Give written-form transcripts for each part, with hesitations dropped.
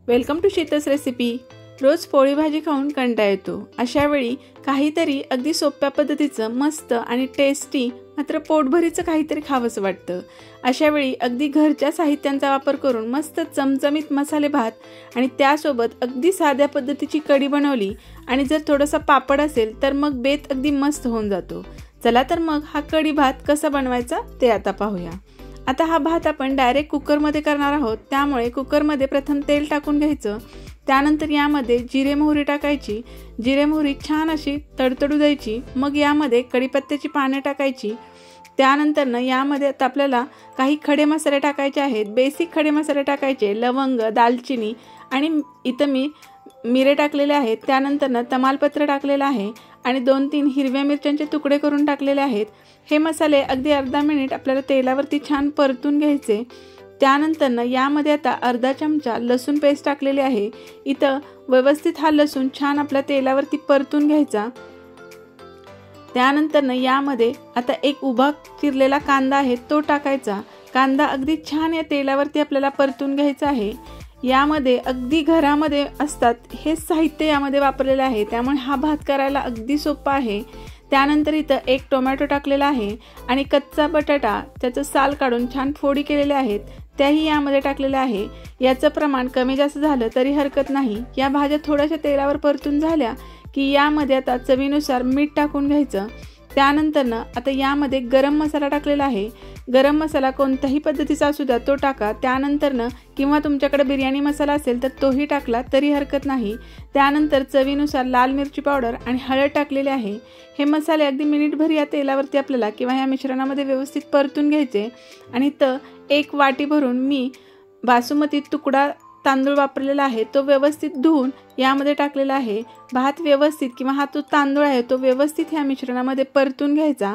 Welcome to शीतस recipe. रोज पोळी भाजी खाऊन कंटाळा येतो, अशा वेळी काहीतरी अगदी सोप्या पद्धतीचं मस्त आणि टेस्टी मात्र पोटभरीचं काहीतरी खावंसं वाटतं। अशा वेळी अगदी घरच्या साहित्यांचा वापर करून मस्त चमचमीत मसाले भात आणि त्यासोबत अगदी साध्या पद्धतीची कढी बनवली आणि जर थोडासा पापड असेल तर मग बेत अगदी मस्त होऊन जातो। चला तर मग हा कढी भात कसा बनवायचा ते आता पाहूया। आता हा भात आपण डायरेक्ट कुकर मध्ये करणार आहोत, त्यामुळे कुकर मध्ये प्रथम तेल टाकून घ्यायचं। त्यानंतर यामध्ये जिरे मोहरी टाकायची। जिरे मोहरी छान अशी तडतडू द्यायची। मग यामध्ये कढीपत्त्याची पाने टाकायची। त्यानंतर यामध्ये आता आपल्याला काही खडे मसाले टाकायचे आहेत। बेसिक खडे मसाले टाकायचे, लवंग, दालचिनी आणि इथं मी मिरे टाकलेले आहेत। त्यानंतर तमालपत्र टाकलेलं आहे आणि 2-3 हिरव्या मिरच्यांचे तुकडे करून टाकलेले आहेत। हे मसाले अगदी अर्धा मिनिट आपल्याला तेलावरती छान परतून घ्यायचे। त्यानंतर यामध्ये आता अर्धा चमचा लसूण पेस्ट टाकलेली आहे। इथं व्यवस्थित हा लसूण छान आपल्या तेलावरती परतून घ्यायचा। त्यानंतर यामध्ये आता एक उभा चिरलेला कांदा आहे तो टाकायचा। कांदा अगदी छान या तेलावरती आपल्याला परतून घ्यायचा आहे। यामध्ये अगदी घरामध्ये असतात हे साहित्य यामध्ये वापरलेले आहे, त्यामुळे हा भात करायला अगदी सोपा आहे। त्यानंतर इथं एक टोमॅटो टाकलेला आहे आणि कच्चा बटाटा त्याचं साल काढून छान फोडी केलेले आहेत त्याही यामध्ये टाकलेले आहे। याचं प्रमाण कमी जास्त झालं तरी हरकत नाही। या भाज्या थोड्याशा तेलावर परतून झाल्या की यामध्ये आता चवीनुसार मीठ टाकून घ्यायचं। त्यानंतर आता यामध्ये गरम मसाला टाकलेला आहे। गरम मसाला कोणत्याही पद्धतीचा असू द्या तो टाका। त्यानंतर किंवा तुमच्याकडे बिर्याणी मसाला असेल तर तोही टाकला तरी हरकत नाही। त्यानंतर चवीनुसार लाल मिरची पावडर आणि हळद टाकलेले आहे। हे मसाले अगदी मिनिटभर या तेलावरती आपल्याला किंवा या मिश्रणामध्ये व्यवस्थित परतून घ्यायचे। आणि इथं 1 वाटी भरून मी बासमती तुकडा तांदूळ वापरलेला आहे, तो व्यवस्थित धुवून यामध्ये टाकलेला आहे। भात व्यवस्थित किंवा हा तो तांदूळ आहे तो व्यवस्थित या मिश्रणामध्ये परतून घ्यायचा।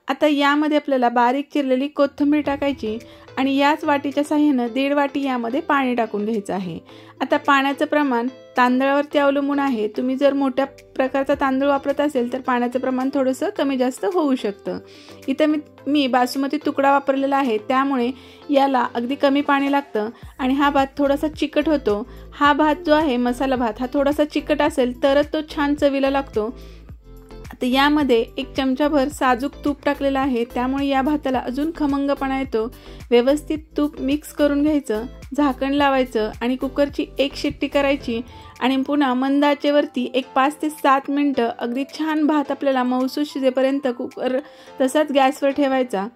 आता यामध्ये आपल्याला बारीक चिरलेली कोथिंबीर टाकायची आणि याच वाटीच्या साहाय्याने 1.5 वाटी यामध्ये पाणी टाकून घ्यायचं आहे। आता पाण्याचं प्रमाण तांदळावरती अवलंबून आहे। तुम्ही जर मोठ्या प्रकारचा तांदूळ वापरत असेल तर पाण्याचं प्रमाण थोडंसं कमी जास्त होऊ शकतं। इथं मी बासमती तुकडा वापरलेला आहे, त्यामुळे याला अगदी कमी पाणी लागतं आणि हा भात थोडासा चिकट होतो। हा भात जो आहे मसाला भात हा थोडासा चिकट असेल तरच तो छान चवीला लागतो। आता यामध्ये 1 चमचाभर साजूक तूप टाकलेलं आहे, त्यामुळे या भाताला अजून खमंगपणा येतो। व्यवस्थित तूप मिक्स करून घ्यायचं, झाकण लावायचं आणि कुकरची 1 शिट्टी करायची आणि पुन्हा मंद आचेवरती 5 ते 7 मिनिटं अगदी छान भात आपल्याला मऊसूत शिजेपर्यंत कुकर तसाच गॅसवर ठेवायचा।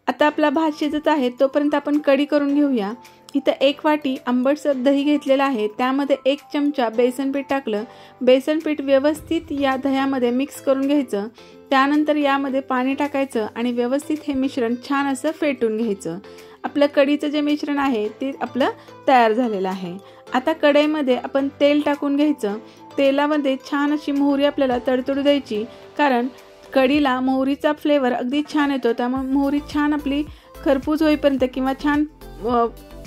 आता आपला भात शिजत आहे तोपर्यंत आपण कढी करून घेऊया। इथं 1 वाटी आंबटसर दही घेतलेलं आहे, त्यामध्ये 1 चमचा बेसन पीठ टाकलं। बेसन पीठ व्यवस्थित या दह्यामध्ये मिक्स करून घ्यायचं। त्यानंतर यामध्ये पाणी टाकायचं आणि व्यवस्थित हे मिश्रण छान असं फेटून घ्यायचं। आपलं कढीचं जे मिश्रण आहे ते आपलं तयार झालेलं आहे। आता कढईमध्ये आपण तेल टाकून घ्यायचं। तेलामध्ये छान अशी मोहरी आपल्याला तडतडू द्यायची, कारण कढीला मोहरीचा फ्लेवर अगदी छान येतो, त्यामुळे मोहरी छान आपली खरपूस होईपर्यंत किंवा छान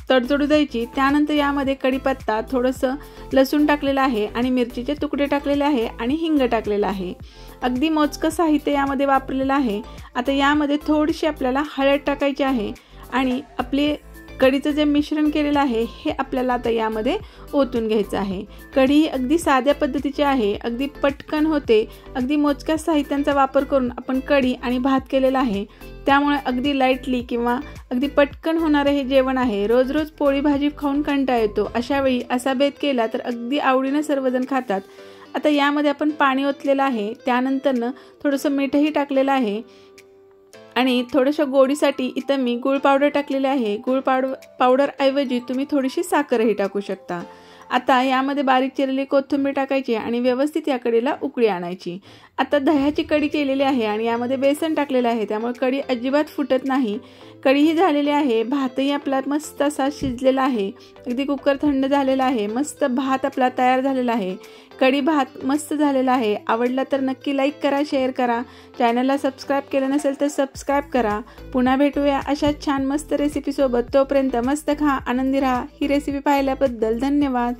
तडतडू द्यायची। त्यानंतर यामध्ये कढीपत्ता, थोडंसं लसूण टाकलेलं आहे आणि मिरचीचे तुकडे टाकलेले आहे आणि हिंग टाकलेलं आहे। अगदी मोजकं साहित्य यामध्ये वापरलेलं आहे। आता यामध्ये थोडीशी आपल्याला हळद टाकायची आहे आणि आपले कढीचं जे मिश्रण केलेलं आहे हे आपल्याला आता यामध्ये ओतून घ्यायचं आहे। कढी अगदी साध्या पद्धतीची आहे, अगदी पटकन होते। अगदी मोजक्या साहित्यांचा वापर करून आपण कढी आणि भात केलेला आहे, त्यामुळे अगदी लाईटली किंवा अगदी पटकन होणारे हे जेवण आहे। रोज रोज पोळी भाजी खाऊन कंटाळा येतो, अशा वेळी असा बेत केला तर अगदी आवडीने सर्वजण खातात। आता यामध्ये आपण पाणी ओतलेलं आहे, त्यानंतर थोडंसं मीठही टाकलेलं आहे आणि थोड्याशा गोडीसाठी इथं मी गूळ पावडर टाकलेले आहे। गूळ पावडर ऐवजी तुम्ही थोडीशी साखरही टाकू शकता। आता यामध्ये बारीक चिरलेली कोथिंबीर टाकायची आणि व्यवस्थित या कढीला उकळी आणायची। आता दह्याची कढी केलेली आहे आणि यामध्ये बेसन टाकलेलं आहे, त्यामुळे कढी अजिबात फुटत नाही। कढीही झालेली आहे, भातही आपला मस्त असा शिजलेला आहे। अगदी कुकर थंड झालेला आहे, मस्त भात आपला तयार झालेला आहे। कढी भात मस्त झालेला आहे। आवडला तर नक्की लाईक करा, शेअर करा। चॅनलला सबस्क्राईब केलं नसेल तर सबस्क्राईब करा। पुन्हा भेटूया अशा छान मस्त रेसिपी सोबत। तोपर्यंत मस्त खा, आनंदी राहा। ही रेसिपी पाहिल्याबद्दल धन्यवाद।